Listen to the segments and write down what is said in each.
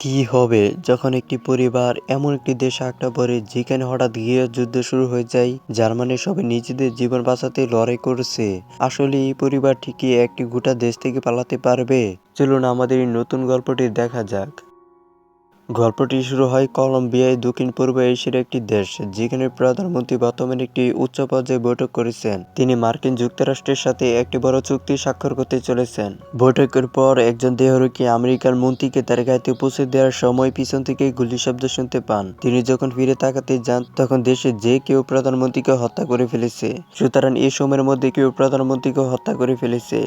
কি হবে যখন একটি পরিবার এমন একটি দেশে আটকা পড়ে যেখানে হঠাৎ গৃহযুদ্ধ শুরু হয়ে যায়, যার মানে সবাই নিজেদের জীবন বাঁচাতে লড়াই করছে। আসলে এই পরিবারটি কি একটি গোটা দেশ থেকে পালাতে পারবে? চলুন আমাদের এই নতুন গল্পটি দেখা যাক। গল্পটি শুরু হয় কলম্বিয়ায়, দক্ষিণ পূর্ব এশিয়ার একটি দেশ, যেখানে প্রধানমন্ত্রী বর্তমানে একটি উচ্চ পর্যায়ে বৈঠক করেছেন। তিনি মার্কিন যুক্তরাষ্ট্রের সাথে একটি বড় চুক্তি স্বাক্ষর করতে চলেছেন। বৈঠকের পর একজন দেহরক্ষী আমেরিকার মন্ত্রীকে তার গাড়িতে পৌঁছে দেওয়ার সময় পিছন থেকে গুলির শব্দ শুনতে পান। তিনি যখন ফিরে তাকাতে যান, তখন দেশে যে কেউ প্রধানমন্ত্রীকে হত্যা করে ফেলেছে। সুতরাং এই সময়ের মধ্যে কেউ প্রধানমন্ত্রীকে হত্যা করে ফেলেছে।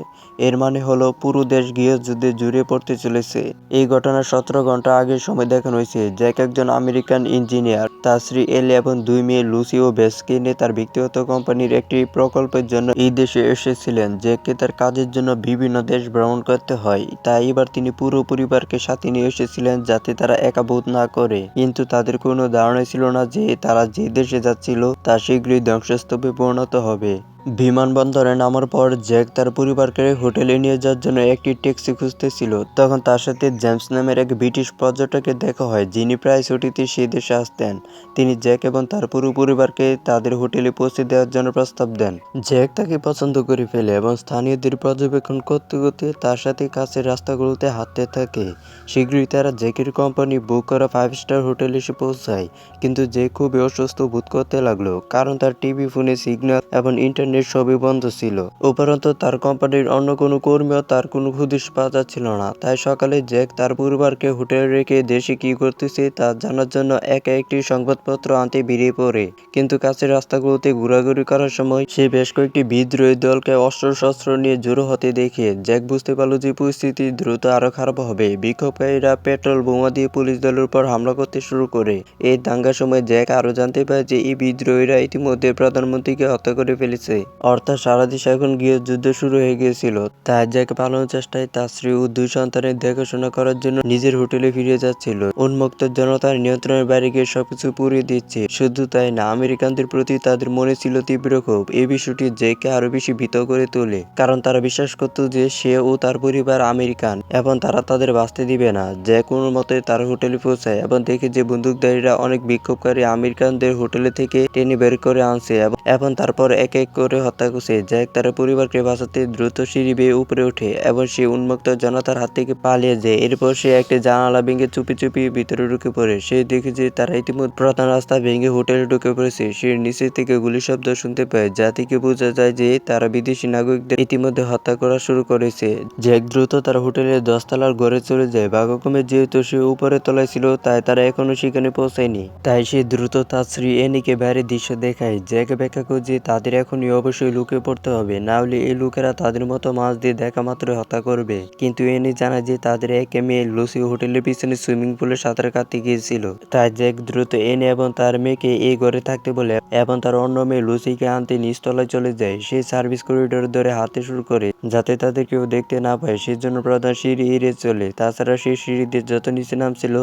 এর মানে হলো পুরো দেশ গৃহযুদ্ধে জড়িয়ে পড়তে চলেছে। এই ঘটনার 17 ঘন্টা আগের সময় দেখানো হয়েছে। জ্যাক একজন আমেরিকান ইঞ্জিনিয়ার, তার স্ত্রী এলি এবং 2 মেয়ে লুসি ও বেসকে নিয়ে তার ব্যক্তিগত কোম্পানির একটি প্রকল্পের জন্য এই দেশে এসেছিলেন। জ্যাককে তার কাজের জন্য বিভিন্ন দেশ ভ্রমণ করতে হয়, তাই এবার তিনি পুরো পরিবারকে সাথে নিয়ে এসেছিলেন যাতে তারা একা বোধ না করে। কিন্তু তাদের কোনো ধারণা ছিল না যে তারা যে দেশে যাচ্ছিল তা শীঘ্রই ধ্বংসস্তূপে পরিণত হবে। বিমানবন্দরে নামার পর জ্যাক তার পরিবারকে হোটেলে নিয়ে যাওয়ার জন্য একটি ট্যাক্সি খুঁজতেছিল। তখন তার সাথে জেমস নামের এক ব্রিটিশ পর্যটকের দেখা হয়, যিনি প্রায় ছুটিতে সেই দেশে আসতেন। তিনি জ্যাক এবং তার পুরো পরিবারকে তাদের হোটেলে পৌঁছে দেওয়ার জন্য প্রস্তাব দেন। জ্যাক তাকে পছন্দ করে ফেলে এবং স্থানীয়দের পর্যবেক্ষণ করতে করতে তার সাথে কাছের রাস্তাগুলোতে হাঁটতে থাকে। শীঘ্রই তারা জ্যাকের কোম্পানি বুক করা 5 স্টার হোটেলে এসে পৌঁছায়। কিন্তু জ্যাক খুবই অসুস্থ বোধ করতে লাগলো, কারণ তার টিভি, ফোনে সিগন্যাল এবং ইন্টারনেট সবই বন্ধ ছিল। উপরন্তু তার কোম্পানির অন্য কোনো কর্মীও তার কোনো হদিশ পাওয়া যাচ্ছিল না। তাই সকালে জ্যাক তার পরিবারকে হোটেলে রেখে দেশে কি করতেছে তা জানার জন্য একা একটি সংবাদপত্র আনতে বেরিয়ে পড়ে। কিন্তু কাছের রাস্তাগুলোতে ঘোরাঘুরি করার সময় সে বেশ কয়েকটি বিদ্রোহী দলকে অস্ত্রশস্ত্র নিয়ে জড়ো হতে দেখে জ্যাক বুঝতে পারল যে পরিস্থিতি দ্রুত আরো খারাপ হবে। বিক্ষোভকারীরা পেট্রোল বোমা দিয়ে পুলিশ দলের উপর হামলা করতে শুরু করে। এই দাঙ্গার সময় জ্যাক আরো জানতে পারে যে এই বিদ্রোহীরা ইতিমধ্যে প্রধানমন্ত্রীকে হত্যা করে ফেলেছে। অর্থাৎ সারা দেশে এখন গৃহযুদ্ধ শুরু হয়ে গিয়েছিল। তাই জ্যাক পালানোর চেষ্টায় তার স্ত্রী ও 2 সন্তানের দেখাশোনা করার জন্য নিজের হোটেলে ফিরে যাচ্ছিল। উন্মুক্ত জনতার নিয়ন্ত্রণের বাইরে গিয়ে সবকিছু পুড়িয়ে দিচ্ছে। শুধু তাই না, আমেরিকানদের প্রতি তাদের মনে ছিল তীব্র ক্ষোভ। এই বিষয়টি জ্যাককে আরো বেশি ভীত করে তোলে, কারণ তারা বিশ্বাস করত যে সে ও তার পরিবার আমেরিকান এবং তারা তাদের বাঁচতে দিবে না। জ্যাক কোনো মতে তার হোটেলে পৌঁছায় এবং দেখে যে বন্দুকধারীরা অনেক বিক্ষোভকারী আমেরিকানদের হোটেলে থেকে টেনে বের করে আনছে এবং তারপর এক এক করে হত্যা করছে। জ্যাক তার পরিবারকে বাঁচাতে দ্রুত সিঁড়ি বেয়ে উপরে ওঠে এবং সে উন্মুক্ত জনতার হাত থেকে পালিয়ে যায়। এরপর সে একটি জানালা ভেঙে চুপি চুপি ভিতরে ঢুকে পড়ে। সে দেখে যে তারা ইতিমধ্যে প্রধান রাস্তা ভেঙে হোটেলে ঢুকে পড়েছে। সে নিচে থেকে গুলির শব্দ শুনতে পায়, যা থেকে বোঝা যায় যে তারা বিদেশি নাগরিকদের ইতিমধ্যে হত্যা করা শুরু করেছে। জ্যাক দ্রুত তার হোটেলের 10 তলার ঘরে চলে যায়। ভাগ্যক্রমে যেহেতু সে উপরের তলায় ছিল, তাই তারা এখনো সেখানে পৌঁছায়নি। তাই সে দ্রুত তার স্ত্রী এনিকে বাইরের দৃশ্য দেখায়। জ্যাক ব্যাখ্যা করে যে তাদের এখনই অবশ্যই লুকিয়ে পড়তে হবে, না হলে এই লোকেরা তাদের মতো মাছ দিয়ে দেখা মাত্র হত্যা করবে। কিন্তু এনি জানায় যে তাদের এক মেয়ে লুসি হোটেলের পিছনে সুইমিং পুলে সাঁতার কাটতে গিয়েছিল। তাই জ্যাক দ্রুত এনি এবং তার মেয়েকে এই ঘরে থাকতে বলে এবং তার অন্য মেয়ে লুসিকে আনতে নিচতলায় চলে যায়। সে সার্ভিস করিডোর ধরে হাঁটতে শুরু করে যাতে তাদের কেউ দেখতে না পায়। সেজন্য প্রধান সিঁড়ি এড়িয়ে চলে। তাছাড়া সেই সিঁড়ি দিয়ে যত নিচে নামছিল,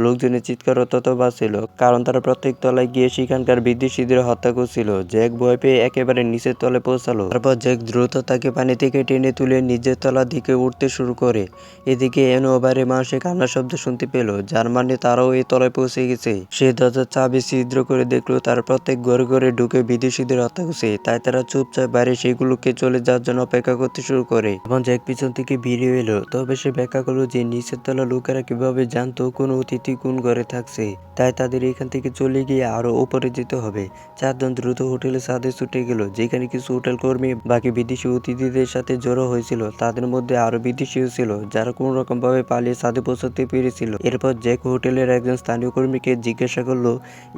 লোকজনের চিৎকার তত বাড়ছিল, কারণ তারা প্রত্যেক তলায় গিয়ে সেখানকার বিদেশিদের হত্যা করছিল। জ্যাক ভয় পেয়ে একেবারে নিচের তলায় পৌঁছালো। তারপর জ্যাক দ্রুত তাকে পানি থেকে টেনে তুলে নিজের তলার দিকে উঠতে শুরু করে। এদিকে এনো বাইরে মানুষের কান্নার শব্দ শুনতে পেল, যার মানে তারাও এই তলায় পৌঁছে গেছে। সে দরজার চাবি ছিদ্র করে দেখলো তার প্রত্যেক ঘরে ঘরে ঢুকে বিদেশিদের হত্যা করছে। তাই তারা চুপচাপ বাইরে সেগুলোকে চলে যাওয়ার জন্য অপেক্ষা করতে শুরু করে এবং জ্যাক পিছন থেকে বেরিয়ে এলো। তবে সে ব্যাখ্যা করলো যে নিচের তলা লোকেরা কিভাবে জানতো কোন অতিথি কোন ঘরে থাকছে, তাই তাদের এখান থেকে চলে গিয়ে আরো উপরে যেতে হবে। 4 জন দ্রুত হোটেলের ছাদে ছুটে গেল, যেখানে কিছু হোটেল কর্মী বাকি বিদেশি অতিথিদের সাথে জড়ো হয়েছিল। তাদের মধ্যে আরো বিদেশিও ছিল, যারা কোন রকম ভাবে পালিয়ে ছাদে পৌঁছাতে পেরেছিল। এরপর জ্যাক হোটেলের একজন স্থানীয় কর্মীকে জিজ্ঞাসা করলো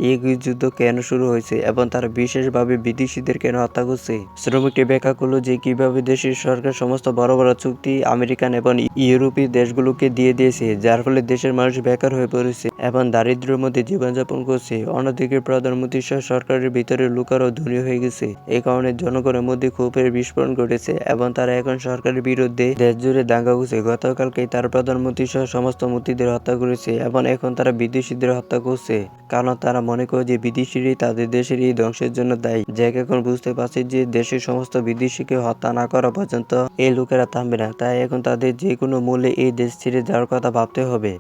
এই যুদ্ধ কেন শুরু হয়েছে এবং তারা বিশেষভাবে বিদেশিদের কেন হত্যা করছে। শ্রমিকটি ব্যাখ্যা করলো যে কিভাবে দেশের সরকার সমস্ত বড় বড় চুক্তি আমেরিকান এবং ইউরোপীয় দেশগুলোকে দিয়ে দিয়েছে, যার ফলে দেশের মানুষ বেকার হয়ে পড়েছে এবং দারিদ্র্যের মধ্যে জীবনযাপন করছে। অন্যদিকে প্রধানমন্ত্রী সহ সরকারের ভিতরে লোকেরাও ধনী হয়ে গেছে। এই কারণে জনগণের মধ্যে ক্ষোভের বিস্ফোরণ ঘটেছে এবং তারা এখন সরকারের বিরুদ্ধে দেশ জুড়ে দাঙ্গা করছে। গতকালকেই তারা প্রধানমন্ত্রী সহ সমস্ত মন্ত্রীদের হত্যা করেছে এবং এখন তারা বিদেশিদের হত্যা করছে, কারণ তারা মনে করে যে বিদেশিরাই তাদের দেশের এই ধ্বংসের জন্য দায়ী। জ্যাক এখন বুঝতে পারছে যে দেশের সমস্ত বিদেশিকে হত্যা না করা পর্যন্ত এই লোকেরা থামবে না। তাই এখন তাদের যে কোনো মূল্যে এই দেশ ছেড়ে যাওয়ার কথা ভাবতে হবে।